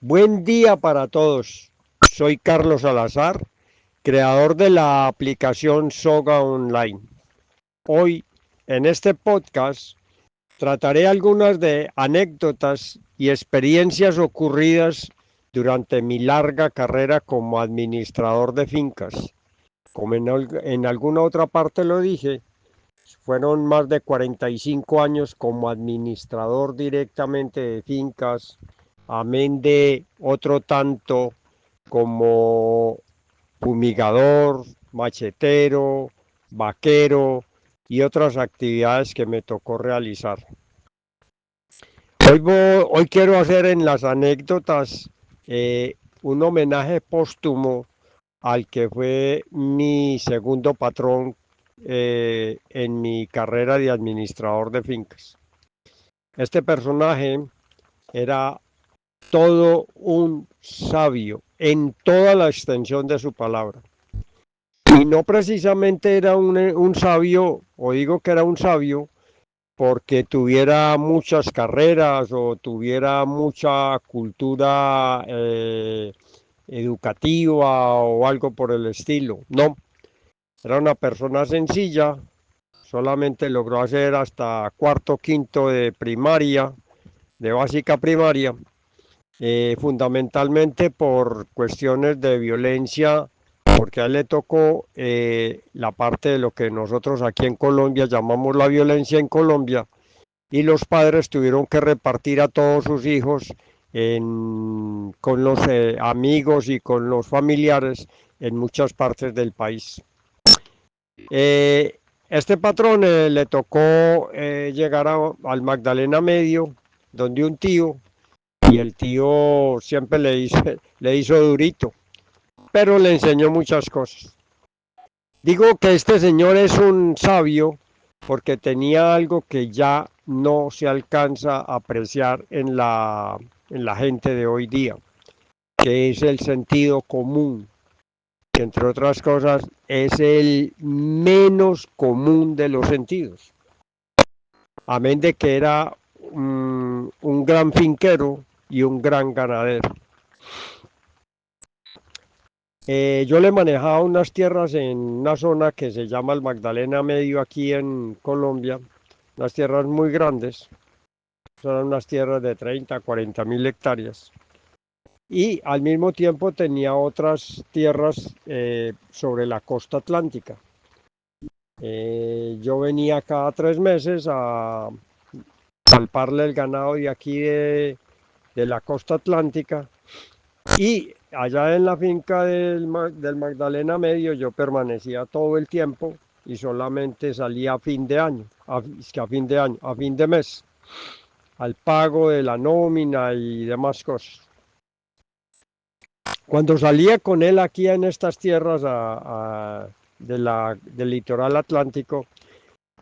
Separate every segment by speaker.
Speaker 1: Buen día para todos. Soy Carlos Salazar, creador de la aplicación Soga Online. Hoy, en este podcast, trataré algunas de anécdotas y experiencias ocurridas durante mi larga carrera como administrador de fincas. Como en alguna otra parte lo dije, fueron más de 45 años como administrador directamente de fincas, amén de otro tanto como fumigador, machetero, vaquero y otras actividades que me tocó realizar. Hoy quiero hacer en las anécdotas un homenaje póstumo al que fue mi segundo patrón en mi carrera de administrador de fincas. Este personaje era todo un sabio en toda la extensión de su palabra. Y no precisamente era un sabio, o digo que era un sabio, porque tuviera muchas carreras o tuviera mucha cultura educativa o algo por el estilo. No, era una persona sencilla, solamente logró hacer hasta cuarto, quinto de primaria, de básica primaria, fundamentalmente por cuestiones de violencia, porque a él le tocó la parte de lo que nosotros aquí en Colombia llamamos la violencia en Colombia, y los padres tuvieron que repartir a todos sus hijos con los amigos y con los familiares en muchas partes del país. Este patrón le tocó llegar al Magdalena Medio, donde un tío, y el tío siempre le hizo durito, pero le enseñó muchas cosas. Digo que este señor es un sabio porque tenía algo que ya no se alcanza a apreciar en la gente de hoy día, que es el sentido común, que entre otras cosas es el menos común de los sentidos. Amén de que era un gran finquero y un gran ganadero. Yo le manejaba unas tierras en una zona que se llama el Magdalena Medio aquí en Colombia, unas tierras muy grandes, son unas tierras de 30, 40 mil hectáreas. Y al mismo tiempo tenía otras tierras sobre la costa atlántica. Yo venía cada 3 meses a palparle el ganado de aquí de la costa atlántica, y allá en la finca del Magdalena Medio yo permanecía todo el tiempo y solamente salía a fin de año, a fin de mes, al pago de la nómina y demás cosas. Cuando salía con él aquí en estas tierras del litoral atlántico,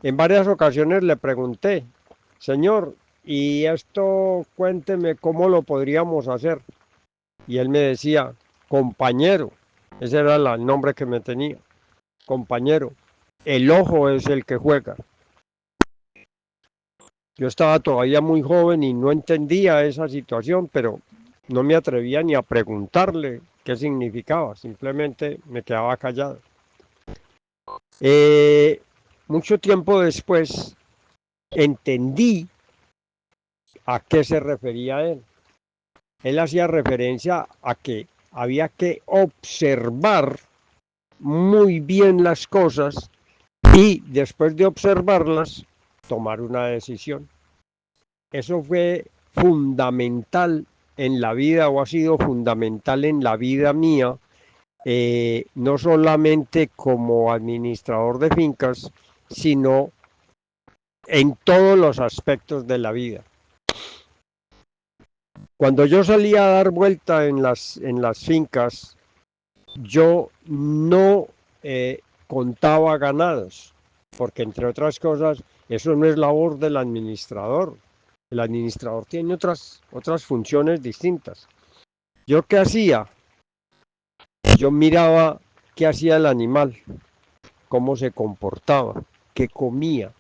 Speaker 1: en varias ocasiones le pregunté, señor, y esto cuénteme cómo lo podríamos hacer. Y él me decía, compañero, ese era el nombre que me tenía, compañero, el ojo es el que juega. Yo estaba todavía muy joven y no entendía esa situación, pero no me atrevía ni a preguntarle qué significaba, simplemente me quedaba callado. Eh, Mucho tiempo después entendí a qué se refería él. Él hacía referencia a que había que observar muy bien las cosas y después de observarlas, tomar una decisión. Eso fue fundamental en la vida, o ha sido fundamental en la vida mía, no solamente como administrador de fincas, sino en todos los aspectos de la vida. Cuando yo salía a dar vuelta en las fincas, yo no contaba ganados, porque entre otras cosas, eso no es labor del administrador. El administrador tiene otras funciones distintas. ¿Yo qué hacía? Yo miraba qué hacía el animal, cómo se comportaba, qué comía,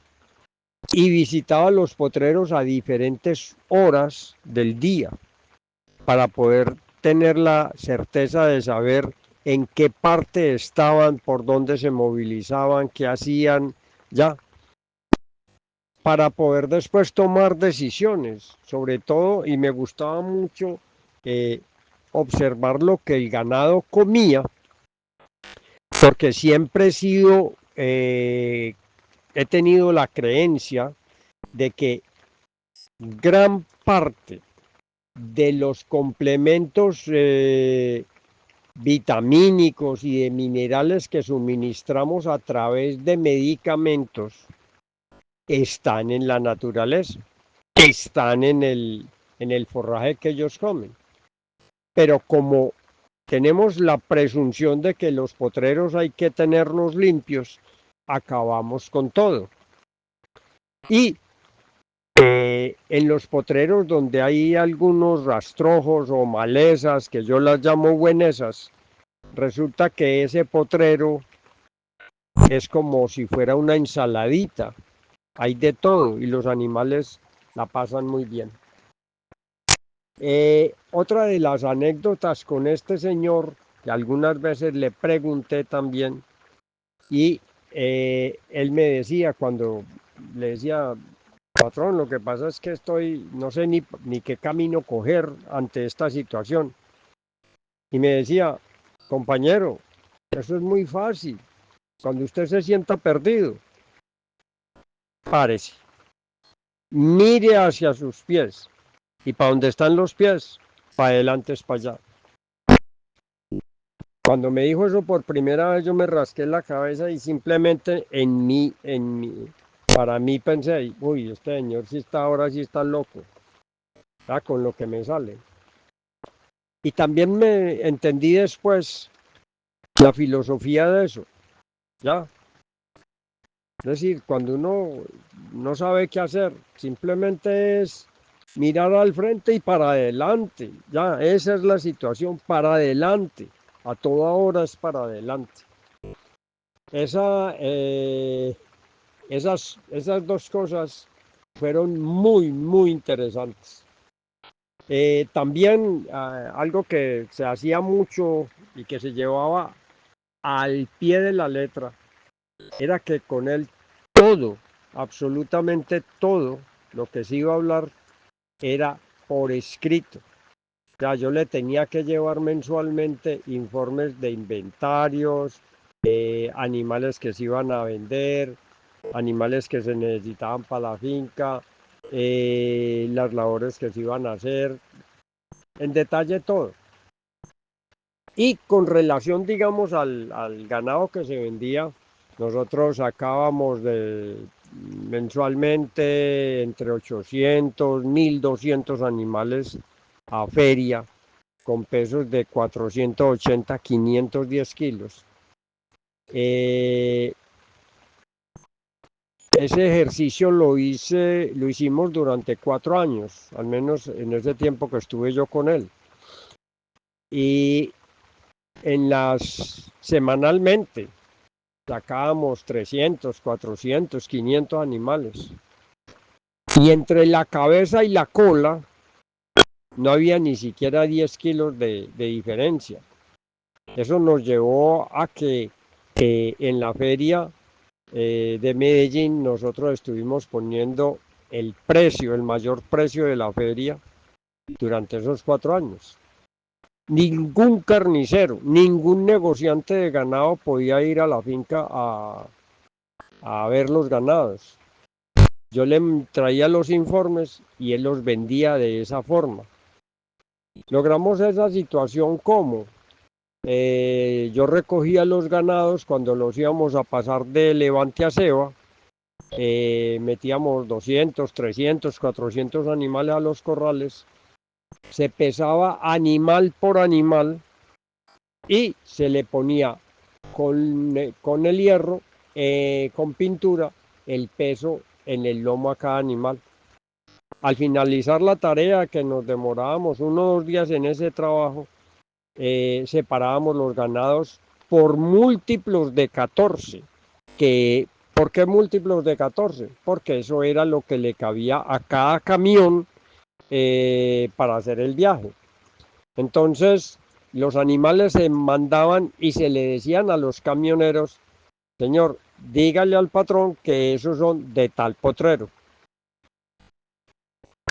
Speaker 1: y visitaba los potreros a diferentes horas del día. para poder tener la certeza de saber en qué parte estaban, por dónde se movilizaban, qué hacían, ya, para poder después tomar decisiones, sobre todo, y me gustaba mucho observar lo que el ganado comía, porque siempre he tenido la creencia de que gran parte de los complementos vitamínicos y de minerales que suministramos a través de medicamentos están en la naturaleza, están en el forraje que ellos comen. Pero como tenemos la presunción de que los potreros hay que tenerlos limpios, acabamos con todo. Y en los potreros donde hay algunos rastrojos o malezas, que yo las llamo buenesas, resulta que ese potrero es como si fuera una ensaladita. Hay de todo y los animales la pasan muy bien. Otra de las anécdotas con este señor, que algunas veces le pregunté también, y él me decía, cuando le decía, patrón, lo que pasa es que no sé ni qué camino coger ante esta situación. Y me decía, compañero, eso es muy fácil. Cuando usted se sienta perdido, párese, mire hacia sus pies. Y para donde están los pies, para adelante es para allá. Cuando me dijo eso por primera vez, yo me rasqué la cabeza y simplemente para mí pensé, uy, este señor ahora sí está loco, con lo que me sale. Y también me entendí después la filosofía de eso, ¿ya? Es decir, cuando uno no sabe qué hacer, simplemente es mirar al frente y para adelante, ya, esa es la situación, para adelante, a toda hora es para adelante. Esas dos cosas fueron muy, muy interesantes. También algo que se hacía mucho y que se llevaba al pie de la letra era que con él todo, absolutamente todo lo que se iba a hablar era por escrito. O sea, yo le tenía que llevar mensualmente informes de inventarios, animales que se iban a vender, animales que se necesitaban para la finca, las labores que se iban a hacer, en detalle todo. Y con relación, digamos, al ganado que se vendía, nosotros sacábamos mensualmente entre 800, 1200 animales a feria con pesos de 480, 510 kilos. Ese ejercicio lo hicimos durante 4 años, al menos en ese tiempo que estuve yo con él. Y semanalmente sacábamos 300, 400, 500 animales. Y entre la cabeza y la cola no había ni siquiera 10 kilos de diferencia. Eso nos llevó a que en la feria de Medellín nosotros estuvimos poniendo el mayor precio de la feria durante esos 4 años. Ningún carnicero, ningún negociante de ganado podía ir a la finca a ver los ganados. Yo le traía los informes y él los vendía de esa forma. Logramos esa situación como yo recogía los ganados cuando los íbamos a pasar de Levante a Ceba, metíamos 200, 300, 400 animales a los corrales, se pesaba animal por animal y se le ponía con el hierro, con pintura, el peso en el lomo a cada animal. Al finalizar la tarea, que nos demorábamos 1 o 2 días en ese trabajo, separábamos los ganados por múltiplos de 14. ¿Por qué múltiplos de 14? Porque eso era lo que le cabía a cada camión para hacer el viaje. Entonces, los animales se mandaban y se le decían a los camioneros, señor, dígale al patrón que esos son de tal potrero.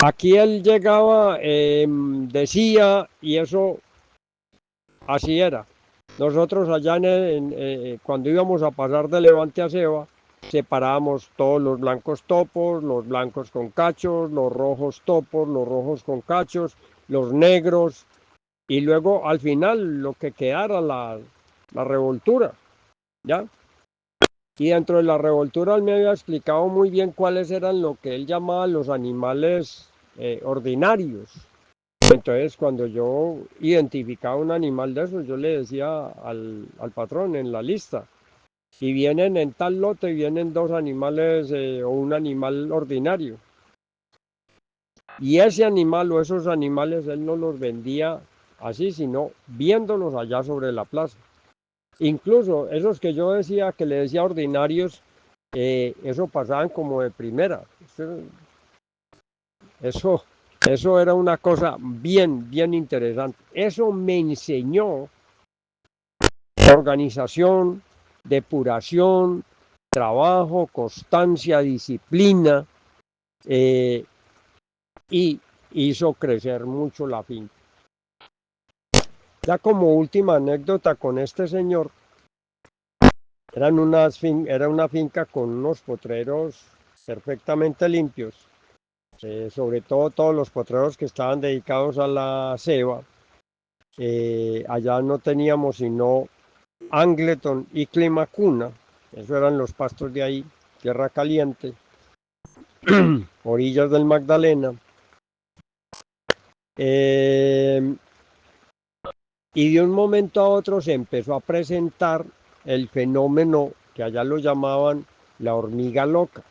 Speaker 1: Aquí él llegaba, decía, y eso así era. Nosotros allá cuando íbamos a pasar de Levante a Ceiba, separábamos todos los blancos topos, los blancos con cachos, los rojos topos, los rojos con cachos, los negros, y luego al final lo que quedara la revoltura, ¿ya? Y dentro de la revoltura él me había explicado muy bien cuáles eran lo que él llamaba los animales ordinarios. Entonces, cuando yo identificaba un animal de esos, yo le decía al patrón en la lista, si vienen en tal lote, vienen dos animales o un animal ordinario. Y ese animal o esos animales él no los vendía así, sino viéndolos allá sobre la plaza. Incluso esos que yo decía, que le decía ordinarios, eso pasaban como de primera. Eso, eso era una cosa bien, bien interesante. Eso me enseñó organización, depuración, trabajo, constancia, disciplina, y hizo crecer mucho la finca. Ya como última anécdota con este señor, era una finca con unos potreros perfectamente limpios, sobre todo todos los potreros que estaban dedicados a la ceba. Allá no teníamos sino Angleton y Climacuna, esos eran los pastos de ahí, tierra caliente, orillas del Magdalena. Y de un momento a otro se empezó a presentar el fenómeno que allá lo llamaban la hormiga loca.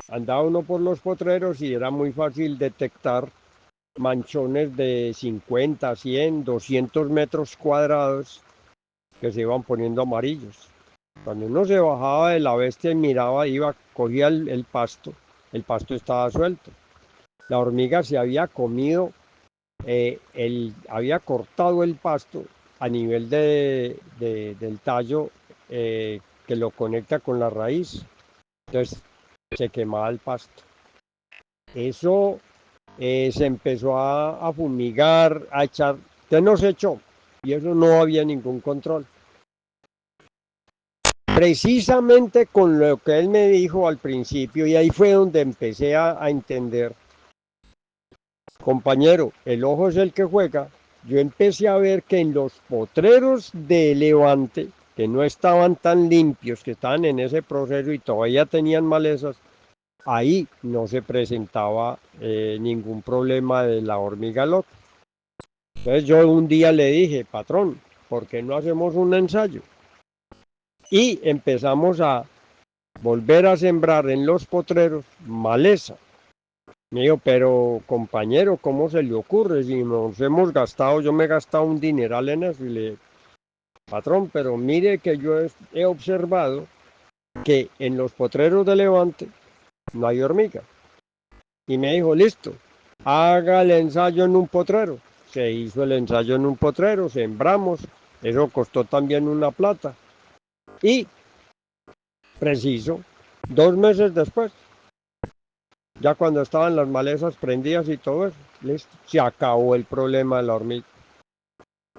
Speaker 1: Andaba uno por los potreros y era muy fácil detectar manchones de 50, 100, 200 metros cuadrados que se iban poniendo amarillos. Cuando uno se bajaba de la bestia y miraba, cogía el pasto estaba suelto. La hormiga se había comido, había cortado el pasto a nivel del tallo que lo conecta con la raíz. Entonces se quemaba el pasto. Eso se empezó a fumigar, a echar, que no se echó, y eso no había ningún control. Precisamente con lo que él me dijo al principio, y ahí fue donde empecé a entender, compañero, el ojo es el que juega. Yo empecé a ver que en los potreros de Levante, que no estaban tan limpios, que estaban en ese proceso y todavía tenían malezas, ahí no se presentaba ningún problema de la hormiga loca. Entonces yo un día le dije, patrón, ¿por qué no hacemos un ensayo? Y empezamos a volver a sembrar en los potreros maleza. Me dijo, pero compañero, ¿cómo se le ocurre? Si nos hemos gastado, yo me he gastado un dineral en eso. Y le dije, patrón, pero mire que yo he observado que en los potreros de Levante no hay hormiga. Y me dijo, listo, haga el ensayo en un potrero. Se hizo el ensayo en un potrero, sembramos, eso costó también una plata. Y, preciso, 2 meses después, ya cuando estaban las malezas prendidas y todo eso, listo, se acabó el problema de la hormiga.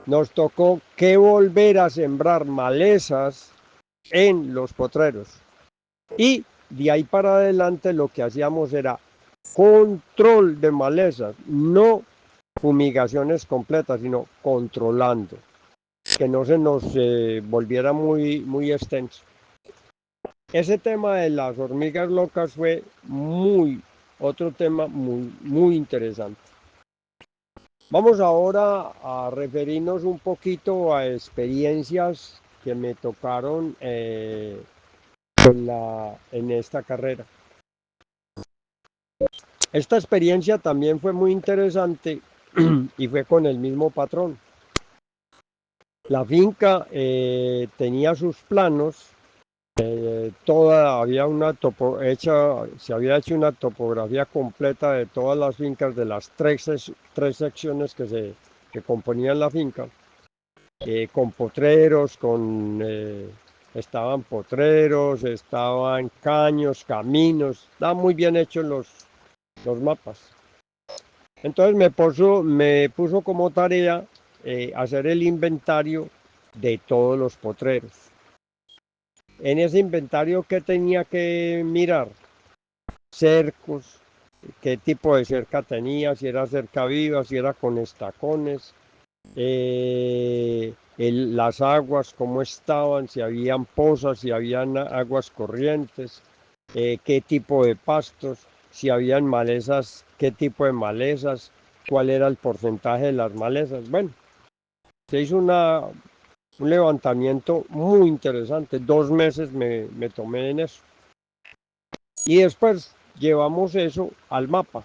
Speaker 1: Nos tocó que volver a sembrar malezas en los potreros. Y de ahí para adelante lo que hacíamos era control de malezas, no fumigaciones completas, sino controlando, que no se nos volviera muy, muy extenso. Ese tema de las hormigas locas fue otro tema muy, muy interesante. Vamos ahora a referirnos un poquito a experiencias que me tocaron en esta carrera. Esta experiencia también fue muy interesante y fue con el mismo patrón. La finca tenía sus planos se había hecho una topografía completa de todas las fincas de las tres secciones que componían la finca, con potreros, estaban potreros, estaban caños, caminos, estaban muy bien hechos los mapas. Entonces me puso como tarea hacer el inventario de todos los potreros. En ese inventario, ¿qué tenía que mirar? Cercos, qué tipo de cerca tenía, si era cerca viva, si era con estacones, las aguas, cómo estaban, si habían pozas, si habían aguas corrientes, qué tipo de pastos, si habían malezas, qué tipo de malezas, cuál era el porcentaje de las malezas. Bueno, se hizo un levantamiento muy interesante. 2 meses me tomé en eso. Y después llevamos eso al mapa.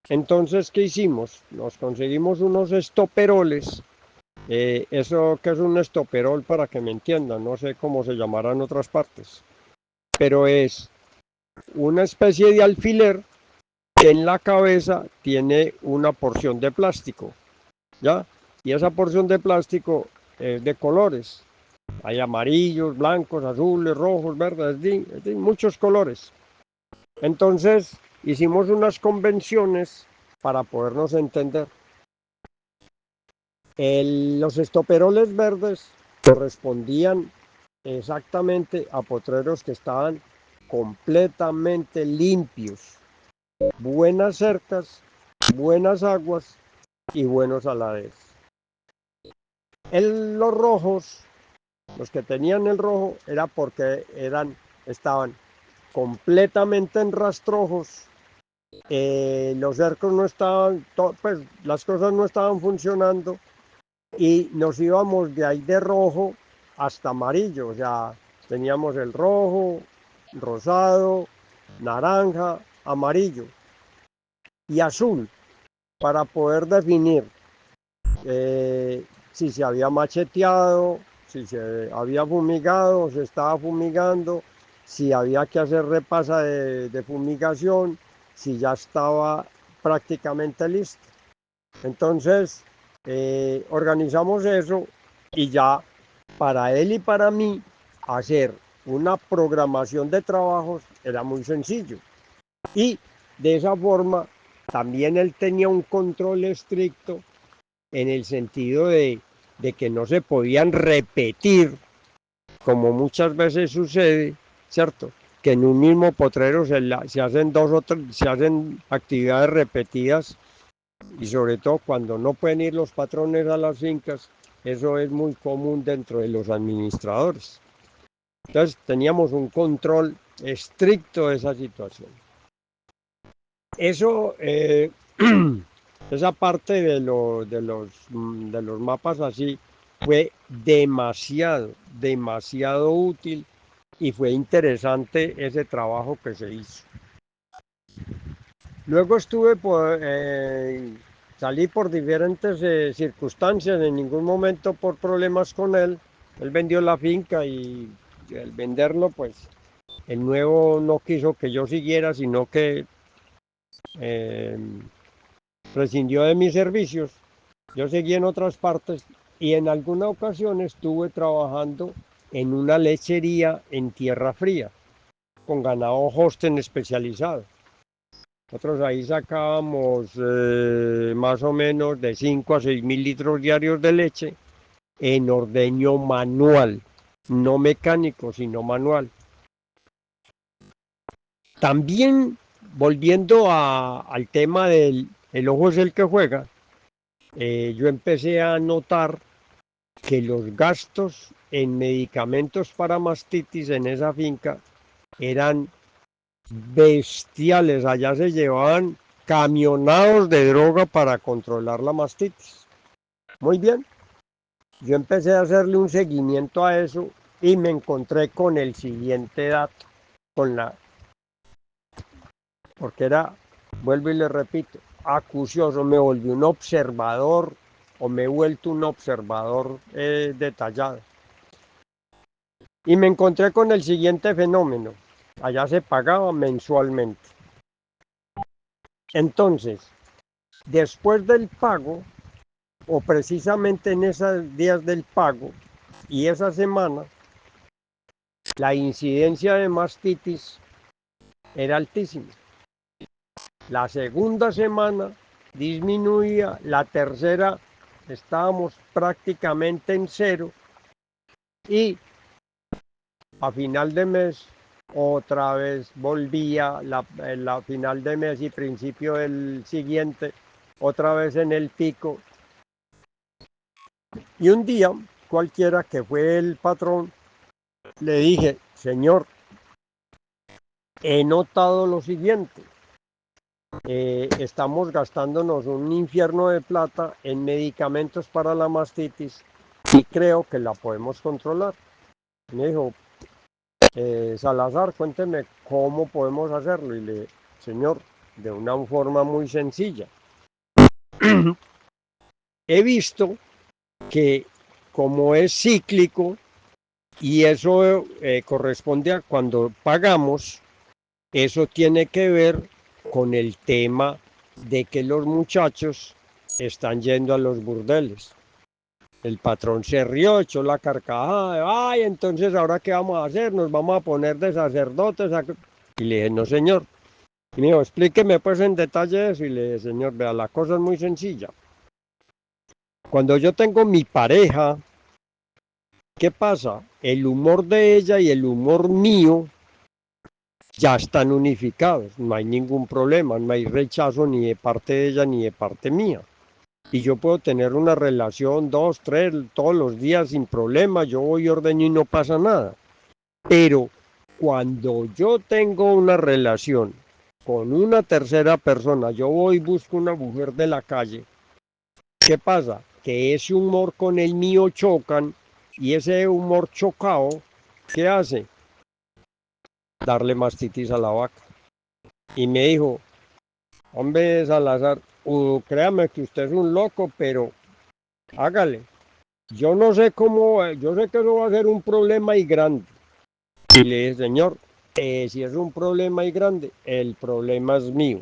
Speaker 1: Entonces, ¿qué hicimos? Nos conseguimos unos estoperoles. Eso que es un estoperol, para que me entiendan, no sé cómo se llamará en otras partes, pero es una especie de alfiler que en la cabeza tiene una porción de plástico, ¿ya? Y esa porción de plástico es de colores. Hay amarillos, blancos, azules, rojos, verdes, muchos colores. Entonces hicimos unas convenciones para podernos entender. Los estoperoles verdes correspondían exactamente a potreros que estaban completamente limpios, buenas cercas, buenas aguas y buenos aladeros. Los rojos, los que tenían el rojo, era porque estaban completamente en rastrojos, los cercos no estaban, pues las cosas no estaban funcionando y nos íbamos de ahí de rojo hasta amarillo, o sea, teníamos el rojo, rosado, naranja, amarillo y azul para poder definir si se había macheteado, si se había fumigado, se estaba fumigando, si había que hacer repasa de fumigación, si ya estaba prácticamente listo. Entonces, organizamos eso y ya para él y para mí hacer una programación de trabajos era muy sencillo. Y de esa forma también él tenía un control estricto en el sentido de que no se podían repetir, como muchas veces sucede, ¿cierto? Que en un mismo potrero se hacen se hacen actividades repetidas y sobre todo cuando no pueden ir los patrones a las fincas, eso es muy común dentro de los administradores. Entonces teníamos un control estricto de esa situación. Eso, esa parte de los mapas así fue demasiado útil y fue interesante ese trabajo que se hizo. Luego salí por diferentes circunstancias, en ningún momento por problemas con él. Él vendió la finca y al venderlo, pues el nuevo no quiso que yo siguiera, sino que eh, prescindió de mis servicios. Yo seguí en otras partes y en alguna ocasión estuve trabajando en una lechería en tierra fría, con ganado Holstein especializado. Nosotros ahí sacábamos más o menos de 5 a 6 mil litros diarios de leche en ordeño manual, no mecánico, sino manual. También volviendo al tema del el ojo es el que juega, yo empecé a notar que los gastos en medicamentos para mastitis en esa finca eran bestiales. Allá se llevaban camionados de droga para controlar la mastitis. Muy bien, yo empecé a hacerle un seguimiento a eso y me encontré con el siguiente dato, porque era, vuelvo y le repito, acucioso, me volví un observador o me he vuelto un observador detallado. Y me encontré con el siguiente fenómeno. Allá se pagaba mensualmente. Entonces, después del pago, o precisamente en esos días del pago y esa semana, la incidencia de mastitis era altísima. La segunda semana disminuía, la tercera estábamos prácticamente en cero y a final de mes otra vez volvía la final de mes y principio del siguiente, otra vez en el pico. Y un día, cualquiera que fue el patrón, le dije, señor, he notado lo siguiente, estamos gastándonos un infierno de plata en medicamentos para la mastitis y creo que la podemos controlar. Me dijo, Salazar, cuénteme cómo podemos hacerlo. Y le dije, señor, de una forma muy sencilla. He visto que como es cíclico y eso corresponde a cuando pagamos, eso tiene que ver con el tema de que los muchachos están yendo a los burdeles. El patrón se rió, echó la carcajada, ay, entonces ahora qué vamos a hacer, nos vamos a poner de sacerdotes. Y le dije, no señor. Y me dijo, explíqueme pues en detalle eso. Y le dije, señor, vea, la cosa es muy sencilla. Cuando yo tengo mi pareja, ¿qué pasa? El humor de ella y el humor mío ya están unificados, no hay ningún problema, no hay rechazo ni de parte de ella ni de parte mía. Y yo puedo tener una relación, 2, 3, todos los días sin problema, yo voy y ordeño y no pasa nada. Pero cuando yo tengo una relación con una tercera persona, yo voy y busco una mujer de la calle, ¿qué pasa? Que ese humor con el mío chocan y ese humor chocado, ¿qué hace? Darle mastitis a la vaca. Y me dijo, hombre Salazar, créame que usted es un loco, pero hágale. Yo no sé cómo, yo sé que eso va a ser un problema y grande. Y le dije, señor, si es un problema y grande, el problema es mío.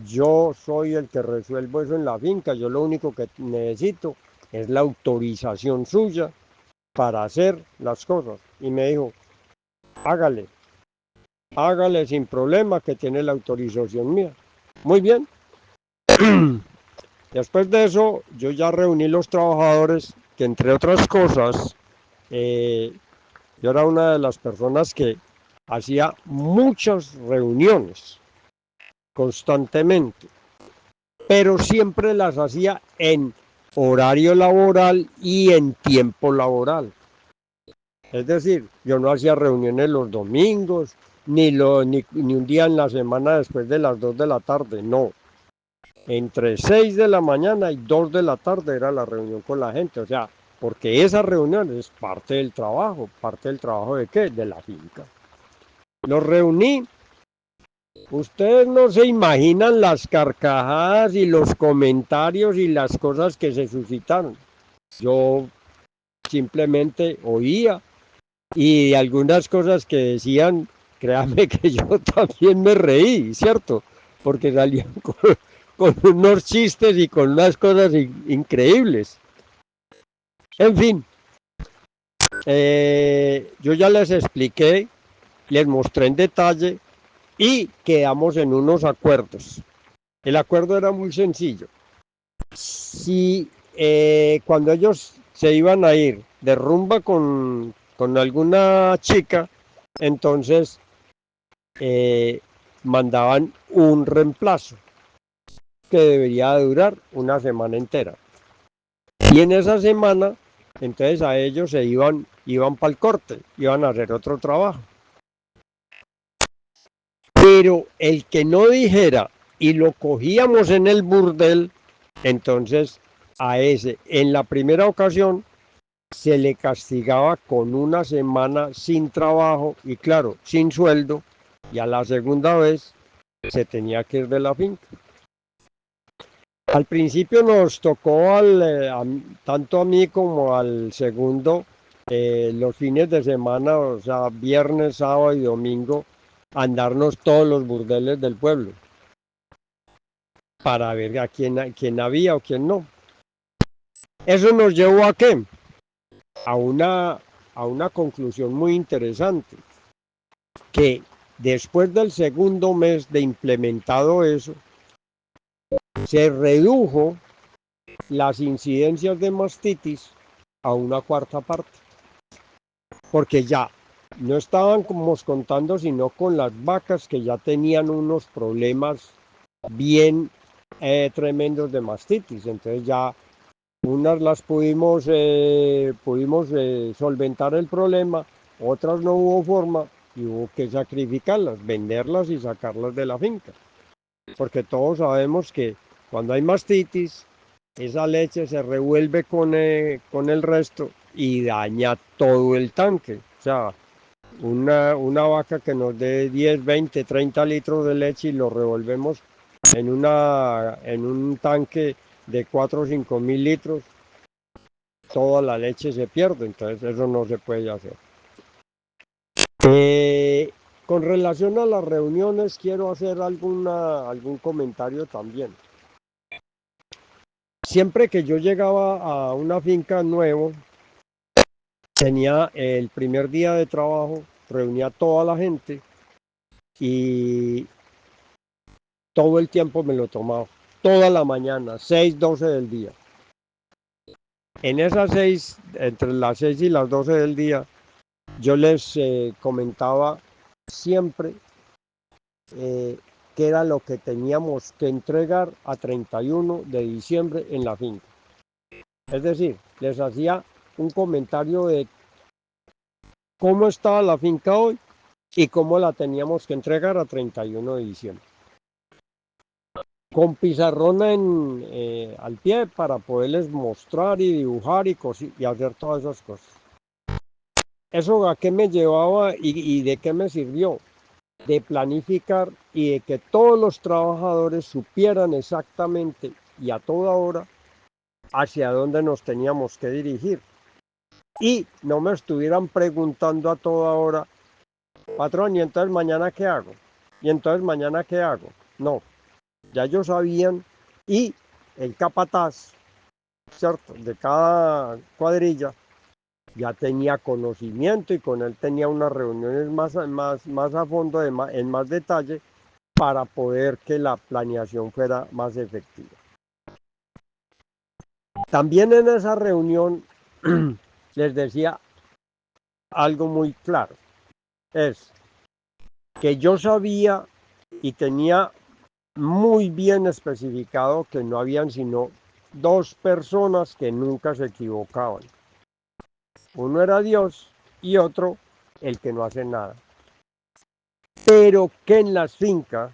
Speaker 1: Yo soy el que resuelvo eso en la finca. Yo lo único que necesito es la autorización suya para hacer las cosas. Y me dijo, hágale, hágale sin problema que tiene la autorización mía. Muy bien. Después de eso, yo ya reuní los trabajadores que, entre otras cosas, yo era una de las personas que hacía muchas reuniones constantemente, pero siempre las hacía en horario laboral y en tiempo laboral. Es decir, yo no hacía reuniones los domingos, ni un día en la semana después de las 2 de la tarde, no. Entre 6 de la mañana y 2 de la tarde era la reunión con la gente, o sea, porque esa reunión es parte del trabajo de qué, de la finca. Los reuní, ustedes no se imaginan las carcajadas y los comentarios y las cosas que se suscitaron. Yo simplemente oía y algunas cosas que decían, créanme que yo también me reí, ¿cierto? Porque salían con unos chistes y con unas cosas increíbles. En fin, yo ya les expliqué, les mostré en detalle y quedamos en unos acuerdos. El acuerdo era muy sencillo. Si cuando ellos se iban a ir de rumba con alguna chica, entonces mandaban un reemplazo que debería durar una semana entera. Y en esa semana, entonces a ellos se iban para el corte, iban a hacer otro trabajo. Pero el que no dijera y lo cogíamos en el burdel, entonces a ese, en la primera ocasión, se le castigaba con una semana sin trabajo y claro, sin sueldo, y a la segunda vez se tenía que ir de la finca. Al principio nos tocó tanto a mí como al segundo los fines de semana, o sea, viernes, sábado y domingo, andarnos todos los burdeles del pueblo para ver a quién había o quién no. Eso nos llevó a qué? A una conclusión muy interesante, que después del segundo mes de implementado eso, se redujo las incidencias de mastitis a una cuarta parte, porque ya no estábamos contando sino con las vacas que ya tenían unos problemas bien tremendos de mastitis. Entonces ya unas las pudimos solventar el problema, otras no hubo forma y hubo que sacrificarlas, venderlas y sacarlas de la finca, porque todos sabemos que cuando hay mastitis, esa leche se revuelve con el resto y daña todo el tanque. O sea, una vaca que nos dé 10, 20, 30 litros de leche y lo revolvemos en un tanque de 4 o 5 mil litros, toda la leche se pierde, entonces eso no se puede hacer. Con relación a las reuniones, quiero hacer algún comentario también. Siempre que yo llegaba a una finca nuevo, tenía el primer día de trabajo, reunía a toda la gente y todo el tiempo me lo tomaba, toda la mañana, 6, 12 del día. En esas 6, entre las 6 y las 12 del día, yo les comentaba siempre qué era lo que teníamos que entregar a 31 de diciembre en la finca. Es decir, les hacía un comentario de cómo estaba la finca hoy y cómo la teníamos que entregar a 31 de diciembre. Con pizarrón al pie para poderles mostrar y dibujar y hacer todas esas cosas. ¿Eso a qué me llevaba y de qué me sirvió? De planificar y de que todos los trabajadores supieran exactamente y a toda hora hacia dónde nos teníamos que dirigir. Y no me estuvieran preguntando a toda hora, patrón, ¿y entonces mañana qué hago? ¿Y entonces mañana qué hago? No, ya ellos sabían y el capataz, ¿cierto?, de cada cuadrilla ya tenía conocimiento y con él tenía unas reuniones más a fondo, en más detalle, para poder que la planeación fuera más efectiva. También en esa reunión les decía algo muy claro, es que yo sabía y tenía muy bien especificado que no habían sino dos personas que nunca se equivocaban. Uno era Dios y otro el que no hace nada. Pero que en las fincas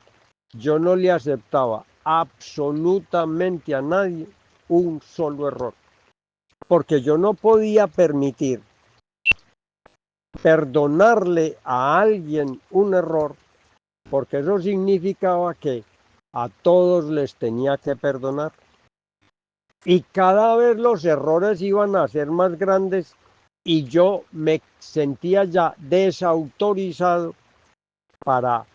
Speaker 1: yo no le aceptaba absolutamente a nadie un solo error, porque yo no podía permitir perdonarle a alguien un error, porque eso significaba que a todos les tenía que perdonar. Y cada vez los errores iban a ser más grandes y yo me sentía ya desautorizado para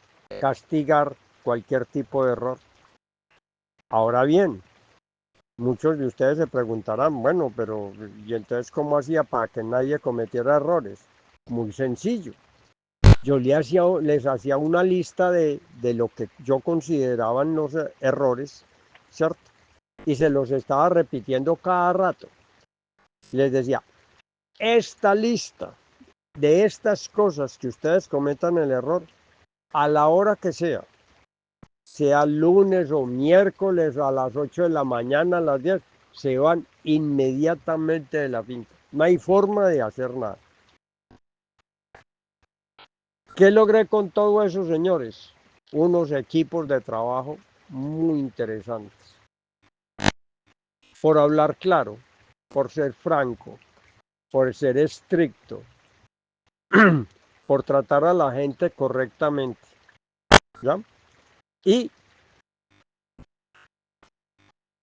Speaker 1: castigar cualquier tipo de error. Ahora bien, muchos de ustedes se preguntarán, bueno, pero ¿y entonces cómo hacía para que nadie cometiera errores? Muy sencillo. Yo les hacía una lista de lo que yo consideraban los errores, ¿cierto? Y se los estaba repitiendo cada rato. Les decía, esta lista de estas cosas que ustedes cometan el error, a la hora que sea lunes o miércoles a las 8 de la mañana, a las 10, se van inmediatamente de la finca. No hay forma de hacer nada. ¿Qué logré con todo eso, señores? Unos equipos de trabajo muy interesantes. Por hablar claro, por ser franco, por ser estricto, por tratar a la gente correctamente, ¿ya? Y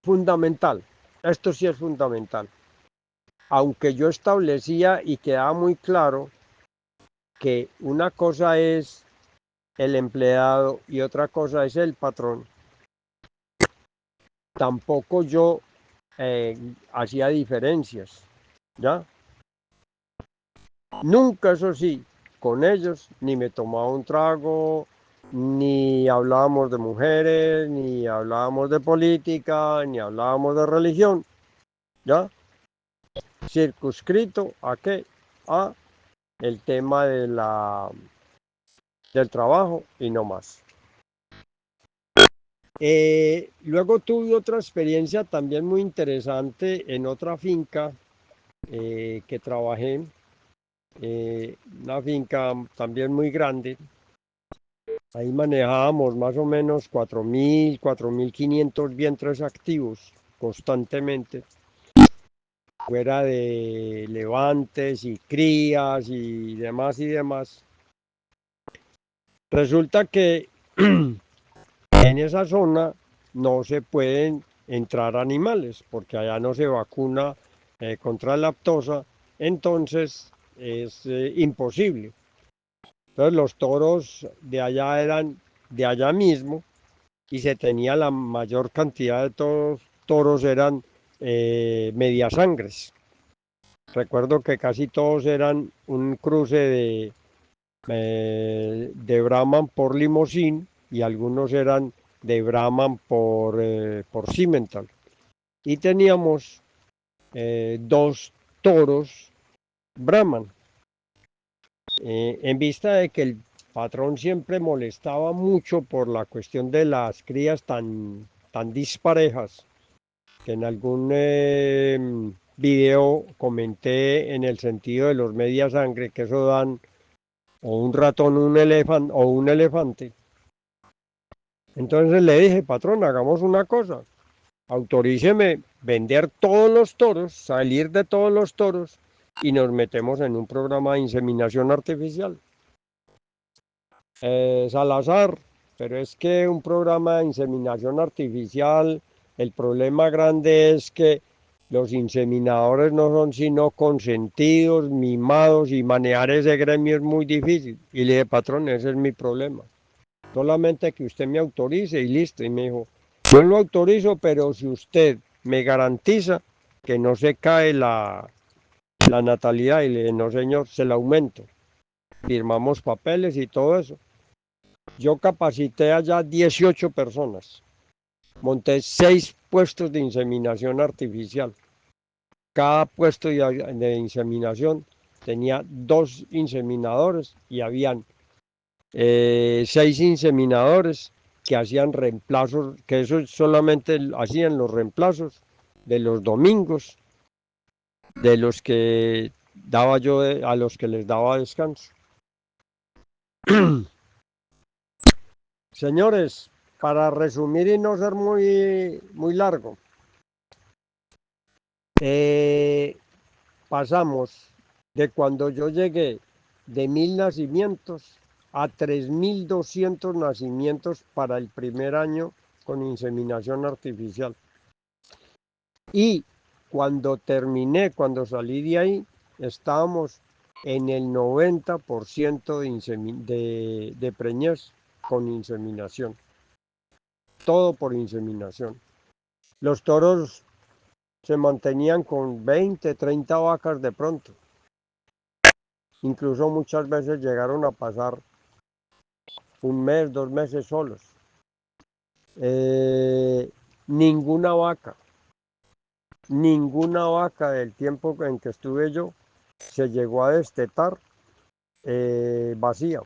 Speaker 1: fundamental, esto sí es fundamental, aunque yo establecía y quedaba muy claro que una cosa es el empleado y otra cosa es el patrón, tampoco yo hacía diferencias, ¿ya? Nunca, eso sí, con ellos ni me tomaba un trago, ni hablábamos de mujeres, ni hablábamos de política, ni hablábamos de religión, ¿ya? Circunscrito a qué? A el tema del trabajo y no más. Luego tuve otra experiencia también muy interesante en otra finca que trabajé, una finca también muy grande. Ahí manejábamos más o menos 4.000, 4.500 vientres activos constantemente, fuera de levantes y crías y demás y demás. Resulta que en esa zona no se pueden entrar animales porque allá no se vacuna contra la laptosa, entonces es imposible. Entonces los toros de allá eran de allá mismo y se tenía la mayor cantidad de toros eran mediasangres. Recuerdo que casi todos eran un cruce de Brahman por Limousin y algunos eran de Brahman por Simmental. Y teníamos dos toros Brahman. En vista de que el patrón siempre molestaba mucho por la cuestión de las crías tan disparejas, que en algún video comenté en el sentido de los media sangre, que eso dan o un ratón un elefante o un elefante. Entonces le dije, patrón, hagamos una cosa, autoríceme vender todos los toros, salir de todos los toros y nos metemos en un programa de inseminación artificial. Salazar, pero es que un programa de inseminación artificial, el problema grande es que los inseminadores no son sino consentidos, mimados y manejar ese gremio es muy difícil. Y le dije, patrón, ese es mi problema. Solamente que usted me autorice y listo. Y me dijo, yo lo autorizo, pero si usted me garantiza que no se cae la natalidad, y le dije, no señor, se la aumento. Firmamos papeles y todo eso. Yo capacité allá 18 personas. Monté 6 puestos de inseminación artificial. Cada puesto de inseminación tenía 2 inseminadores y habían 6 inseminadores que hacían reemplazos, que eso solamente hacían los reemplazos de los domingos, de los que daba yo a los que les daba descanso. Señores, para resumir y no ser muy largo, pasamos de cuando yo llegué de 1.000 nacimientos a 3.200 nacimientos para el primer año con inseminación artificial. Y cuando terminé, cuando salí de ahí, estábamos en el 90% de preñez con inseminación. Todo por inseminación. Los toros se mantenían con 20, 30 vacas de pronto. Incluso muchas veces llegaron a pasar un mes, 2 meses solos. Ninguna vaca del tiempo en que estuve yo se llegó a destetar vacía.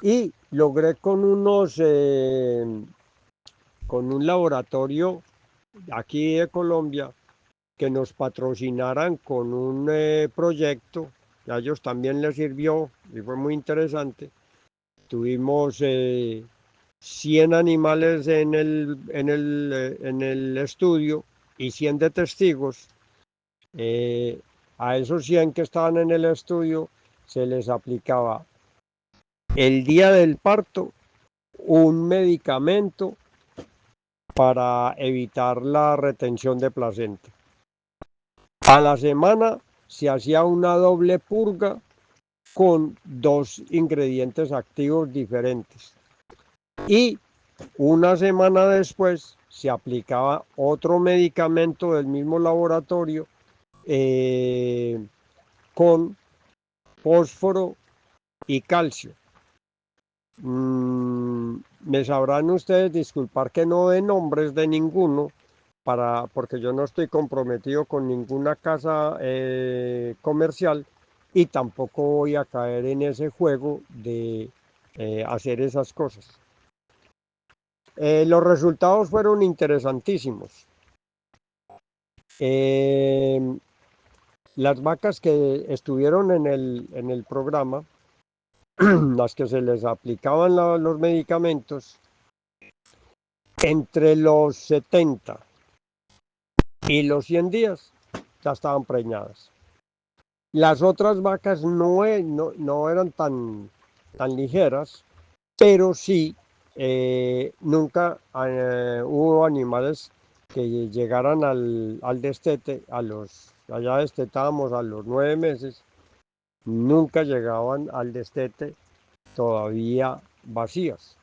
Speaker 1: Y logré con un laboratorio aquí de Colombia que nos patrocinaran con un proyecto, que a ellos también les sirvió y fue muy interesante. Tuvimos 100 animales en el estudio y 100 de testigos. A esos 100 que estaban en el estudio se les aplicaba el día del parto un medicamento para evitar la retención de placenta. A la semana se hacía una doble purga con 2 ingredientes activos diferentes. Y una semana después se aplicaba otro medicamento del mismo laboratorio con fósforo y calcio. Me sabrán ustedes disculpar que no dé nombres de ninguno, porque yo no estoy comprometido con ninguna casa comercial y tampoco voy a caer en ese juego de hacer esas cosas. Los resultados fueron interesantísimos. Las vacas que estuvieron en el programa, las que se les aplicaban los medicamentos, entre los 70 y los 100 días ya estaban preñadas. Las otras vacas no eran tan ligeras, pero sí nunca hubo animales que llegaran al destete, allá destetábamos a los 9 meses, nunca llegaban al destete todavía vacías.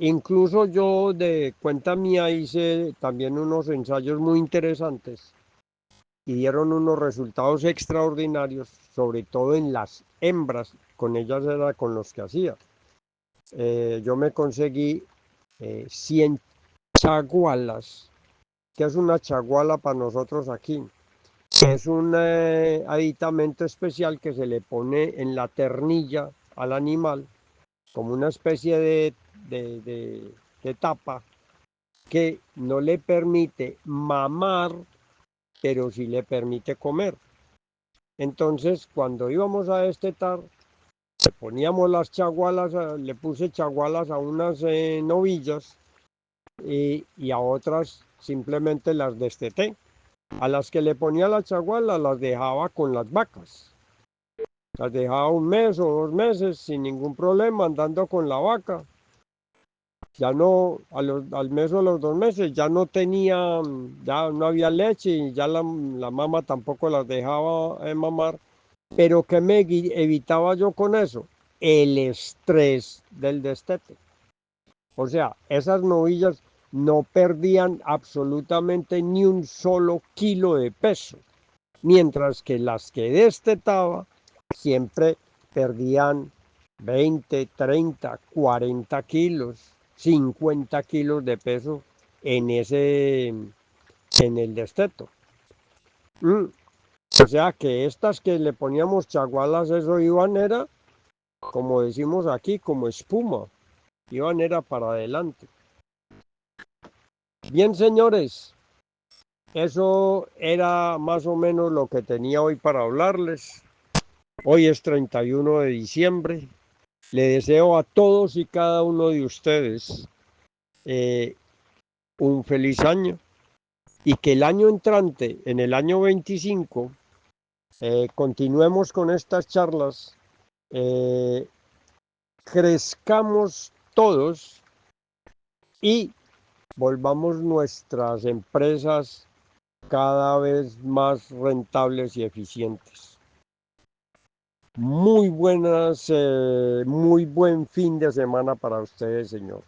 Speaker 1: Incluso yo de cuenta mía hice también unos ensayos muy interesantes y dieron unos resultados extraordinarios, sobre todo en las hembras, con ellas era con los que hacía. Yo me conseguí 100 chagualas. ¿Qué es una chaguala para nosotros aquí? Es un aditamento especial que se le pone en la ternilla al animal, como una especie de tapa que no le permite mamar, pero sí le permite comer. Entonces, cuando íbamos a destetar, le poníamos las chagualas, le puse chagualas a unas novillas y a otras simplemente las desteté. A las que le ponía la chaguala las dejaba con las vacas. Las dejaba 1 mes o 2 meses sin ningún problema andando con la vaca. Ya no, al mes o a los 2 meses ya no tenía, ya no había leche y ya la mamá tampoco las dejaba mamar. Pero ¿qué me evitaba yo con eso? El estrés del destete. O sea, esas novillas no perdían absolutamente ni un solo kilo de peso, mientras que las que destetaba siempre perdían 20, 30, 40 kilos, 50 kilos de peso en el desteto. O sea que estas que le poníamos chagualas, eso iban era, como decimos aquí, como espuma, iban era para adelante. Bien, señores, eso era más o menos lo que tenía hoy para hablarles. Hoy es 31 de diciembre. Le deseo a todos y cada uno de ustedes un feliz año y que el año entrante, en el año 25, continuemos con estas charlas, crezcamos todos y volvamos nuestras empresas cada vez más rentables y eficientes. Muy buen fin de semana para ustedes, señor.